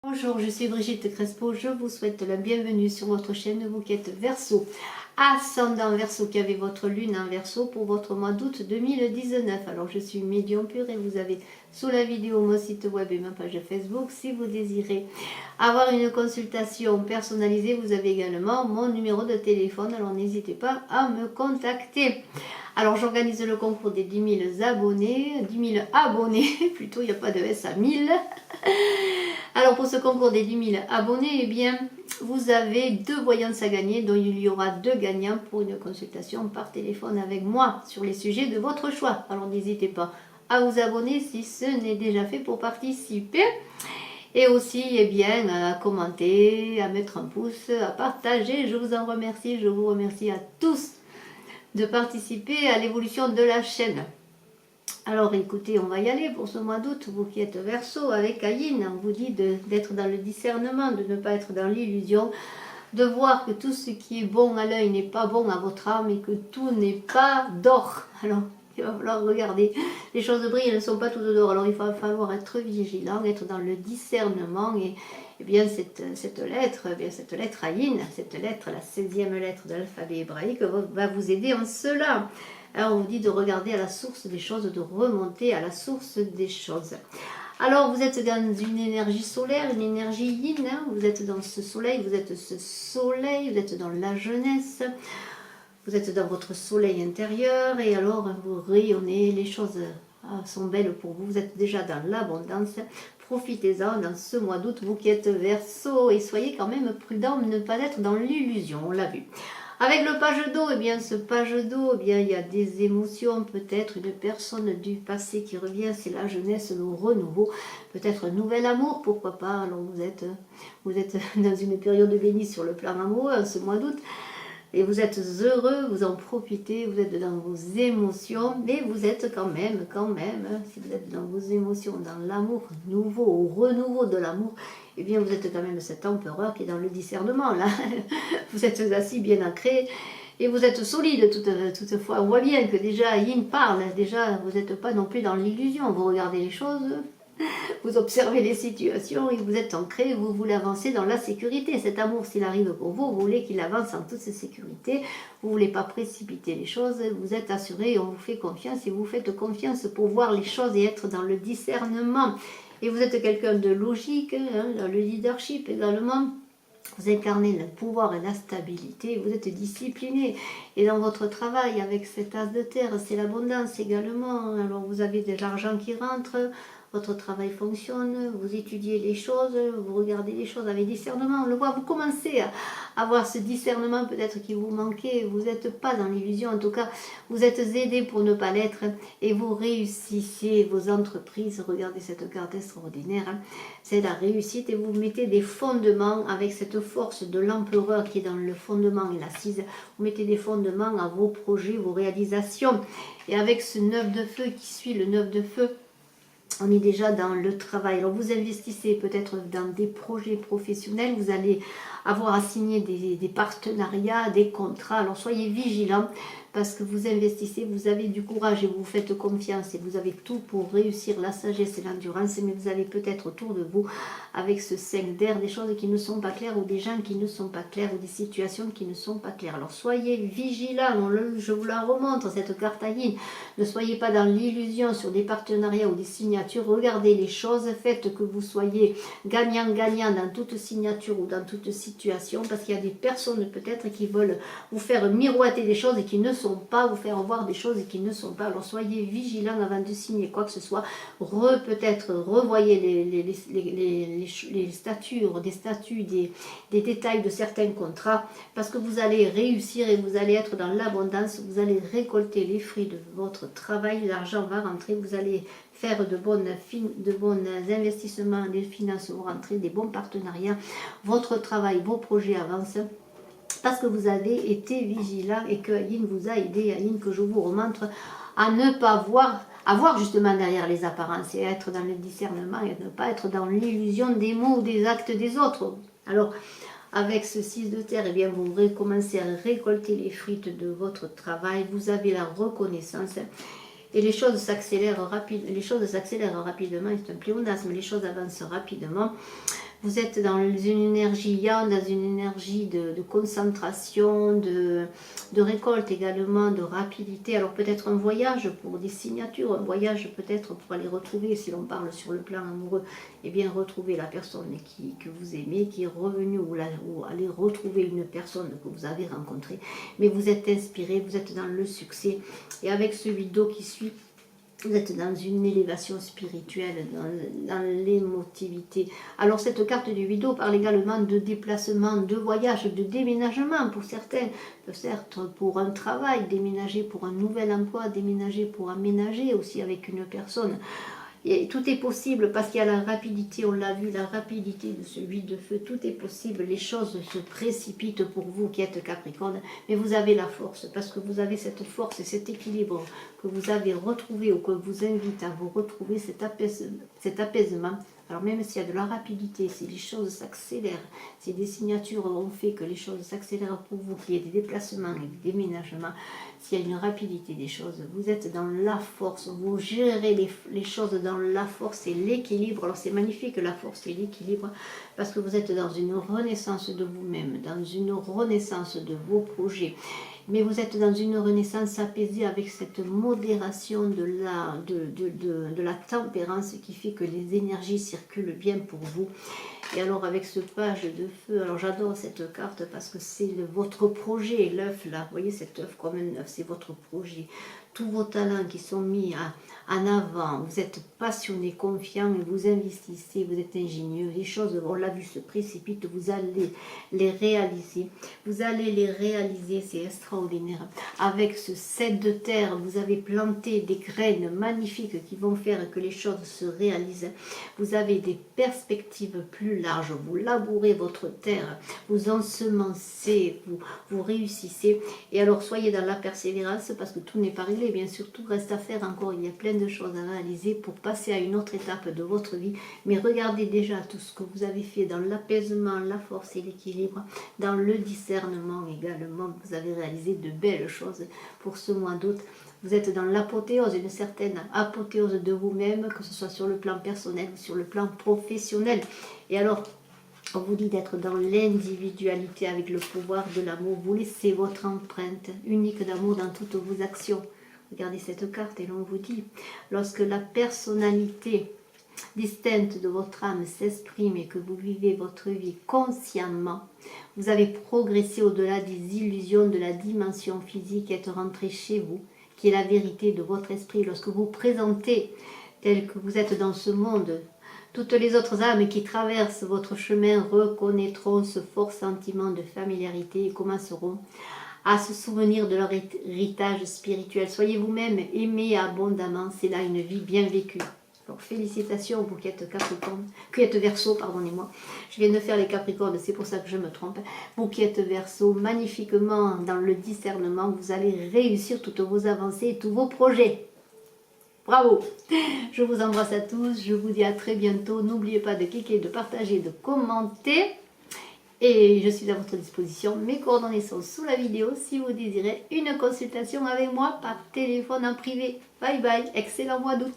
Bonjour, je suis Brigitte Crespo, je vous souhaite la bienvenue sur votre chaîne, vous qui êtes Verseau, ascendant Verseau, qui avez votre lune en Verseau pour votre mois d'août 2019. Alors je suis médium pur et vous avez sous la vidéo mon site web et ma page Facebook. Si vous désirez avoir une consultation personnalisée, vous avez également mon numéro de téléphone, alors n'hésitez pas à me contacter. Alors j'organise le concours des 10 000 abonnés, 10 000 abonnés, plutôt il n'y a pas de S à 1000. Alors pour ce concours des 10 000 abonnés, eh bien, vous avez 2 voyances à gagner, dont il y aura 2 gagnants pour une consultation par téléphone avec moi sur les sujets de votre choix. Alors n'hésitez pas à vous abonner si ce n'est déjà fait pour participer. Et aussi, eh bien, à commenter, à mettre un pouce, à partager. Je vous en remercie, je vous remercie à tous de participer à l'évolution de la chaîne. Alors écoutez, on va y aller pour ce mois d'août, vous qui êtes Verseau avec Ayin, on vous dit d'être dans le discernement, de ne pas être dans l'illusion, de voir que tout ce qui est bon à l'œil n'est pas bon à votre âme et que tout n'est pas d'or. Alors il va falloir regarder, les choses brillent, elles ne sont pas toutes d'or, alors il va falloir être vigilant, être dans le discernement et bien cette lettre Ayin, cette lettre, la 16e lettre de l'alphabet hébraïque, va vous aider en cela. Alors on vous dit de regarder à la source des choses, de remonter à la source des choses. Alors vous êtes dans une énergie solaire, une énergie yin, hein, vous êtes dans ce soleil, vous êtes dans la jeunesse, vous êtes dans votre soleil intérieur et alors vous rayonnez, les choses sont belles pour vous, vous êtes déjà dans l'abondance. Profitez-en dans ce mois d'août, vous qui êtes Verseau, et soyez quand même prudent, ne pas être dans l'illusion, on l'a vu. Avec le page d'eau, eh bien ce page d'eau, eh bien il y a des émotions, peut-être une personne du passé qui revient, c'est la jeunesse, le renouveau, peut-être un nouvel amour, pourquoi pas. Alors vous êtes dans une période bénie sur le plan amoureux en ce mois d'août. Et vous êtes heureux, vous en profitez, vous êtes dans vos émotions, mais vous êtes quand même, si vous êtes dans vos émotions, dans l'amour nouveau, au renouveau de l'amour, eh bien vous êtes quand même cet empereur qui est dans le discernement, là. Vous êtes assis bien ancré, et vous êtes solide toutefois. On voit bien que déjà Yin parle, déjà vous n'êtes pas non plus dans l'illusion, vous regardez les choses, vous observez les situations et vous êtes ancré, vous voulez avancer dans la sécurité. Cet amour, s'il arrive pour vous, vous voulez qu'il avance en toute sécurité, vous ne voulez pas précipiter les choses, vous êtes assuré, on vous fait confiance et vous faites confiance pour voir les choses et être dans le discernement. Et vous êtes quelqu'un de logique, hein, dans le leadership également. Vous incarnez le pouvoir et la stabilité, vous êtes discipliné. Et dans votre travail, avec cet as de terre, c'est l'abondance également. Alors vous avez de l'argent qui rentre, votre travail fonctionne, vous étudiez les choses, vous regardez les choses avec discernement. On le voit, vous commencez à avoir ce discernement peut-être qui vous manquait. Vous n'êtes pas dans l'illusion, en tout cas, vous êtes aidé pour ne pas l'être. Et vous réussissez vos entreprises. Regardez cette carte extraordinaire. Hein. C'est la réussite et vous mettez des fondements avec cette force de l'empereur qui est dans le fondement et l'assise. Vous mettez des fondements à vos projets, vos réalisations. Et avec ce 9 de feu qui suit le 9 de feu, on est déjà dans le travail. Alors vous investissez peut-être dans des projets professionnels, vous allez avoir à signer des partenariats, des contrats. Alors soyez vigilants parce que vous investissez, vous avez du courage et vous faites confiance et vous avez tout pour réussir, la sagesse et l'endurance, mais vous avez peut-être autour de vous, avec ce 5 d'air, des choses qui ne sont pas claires ou des gens qui ne sont pas clairs ou des situations qui ne sont pas claires. Alors soyez vigilants, je vous la remontre, cette carte à yin. Ne soyez pas dans l'illusion sur des partenariats ou des signatures, regardez les choses, faites que vous soyez gagnant-gagnant dans toute signature ou dans toute situation, parce qu'il y a des personnes peut-être qui veulent vous faire miroiter des choses et qui ne sont pas, vous faire voir des choses qui ne sont pas. Alors soyez vigilants avant de signer quoi que ce soit. Peut-être revoyez les statuts, des détails de certains contrats, parce que vous allez réussir et vous allez être dans l'abondance, vous allez récolter les fruits de votre travail, l'argent va rentrer, vous allez faire de bons investissements, des finances vont rentrer, des bons partenariats, votre travail, vos projets avancent. Parce que vous avez été vigilant et que Ayin vous a aidé, Ayin que je vous remontre, à ne pas voir, à voir justement derrière les apparences et à être dans le discernement et à ne pas être dans l'illusion des mots ou des actes des autres. Alors, avec ce 6 de terre, eh bien, vous recommencez à récolter les fruits de votre travail, vous avez la reconnaissance. Et les choses s'accélèrent rapidement, c'est un pléonasme, les choses avancent rapidement. Vous êtes dans une énergie yang, dans une énergie de concentration, de récolte également, de rapidité. Alors peut-être un voyage pour des signatures, un voyage peut-être pour aller retrouver, si l'on parle sur le plan amoureux, et bien retrouver la personne que vous aimez, qui est revenue, ou aller retrouver une personne que vous avez rencontrée. Mais vous êtes inspiré, vous êtes dans le succès. Et avec ce vidéo qui suit, vous êtes dans une élévation spirituelle, dans l'émotivité. Alors cette carte du vidéo parle également de déplacement, de voyage, de déménagement pour certains, peut-être pour un travail, déménager pour un nouvel emploi, déménager pour aménager aussi avec une personne. Et tout est possible parce qu'il y a la rapidité, on l'a vu, la rapidité de ce 8 de feu, tout est possible, les choses se précipitent pour vous qui êtes Capricorne, mais vous avez la force, parce que vous avez cette force et cet équilibre que vous avez retrouvé, ou que vous invite à vous retrouver, cet apaisement. Alors même s'il y a de la rapidité, si les choses s'accélèrent, si des signatures ont fait que les choses s'accélèrent pour vous, qu'il y ait des déplacements et des déménagements, s'il y a une rapidité des choses, vous êtes dans la force, vous gérez les choses dans la force et l'équilibre. Alors c'est magnifique la force et l'équilibre, parce que vous êtes dans une renaissance de vous-même, dans une renaissance de vos projets. Mais vous êtes dans une renaissance apaisée avec cette modération de la tempérance qui fait que les énergies circulent bien pour vous. Et alors avec ce page de feu, alors j'adore cette carte parce que c'est votre projet, l'œuf là, vous voyez cet œuf comme un œuf, c'est votre projet. Tous vos talents qui sont mis en avant, vous êtes passionné, confiant, et vous investissez, vous êtes ingénieux, les choses, on l'a vu, se précipitent, vous allez les réaliser. Vous allez les réaliser, c'est extraordinaire. Avec ce 7 de terre, vous avez planté des graines magnifiques qui vont faire que les choses se réalisent. Vous avez des perspectives plus larges, vous labourez votre terre, vous ensemencez, vous réussissez. Et alors soyez dans la persévérance parce que tout n'est pas réglé, bien sûr, tout reste à faire encore, il y a plein de choses à réaliser pour passer à une autre étape de votre vie. Mais regardez déjà tout ce que vous avez fait dans l'apaisement, la force et l'équilibre, dans le discernement également. Vous avez réalisé de belles choses pour ce mois d'août. Vous êtes dans l'apothéose, une certaine apothéose de vous-même, que ce soit sur le plan personnel ou sur le plan professionnel. Et alors, on vous dit d'être dans l'individualité avec le pouvoir de l'amour. Vous laissez votre empreinte unique d'amour dans toutes vos actions. Regardez cette carte et l'on vous dit, lorsque la personnalité distincte de votre âme s'exprime et que vous vivez votre vie consciemment, vous avez progressé au-delà des illusions de la dimension physique et êtes rentré chez vous, qui est la vérité de votre esprit. Lorsque vous présentez tel que vous êtes dans ce monde, toutes les autres âmes qui traversent votre chemin reconnaîtront ce fort sentiment de familiarité et commenceront à se souvenir de leur héritage spirituel. Soyez vous-même, aimés abondamment, c'est là une vie bien vécue. Alors félicitations vous qui êtes Capricorne, qui êtes Verseau, pardonnez-moi. Je viens de faire les Capricornes, c'est pour ça que je me trompe. Vous qui êtes Verseau, magnifiquement dans le discernement, vous allez réussir toutes vos avancées et tous vos projets. Bravo! Je vous embrasse à tous, je vous dis à très bientôt. N'oubliez pas de cliquer, de partager, de commenter. Et je suis à votre disposition. Mes coordonnées sont sous la vidéo si vous désirez une consultation avec moi par téléphone en privé. Bye bye, excellent mois d'août.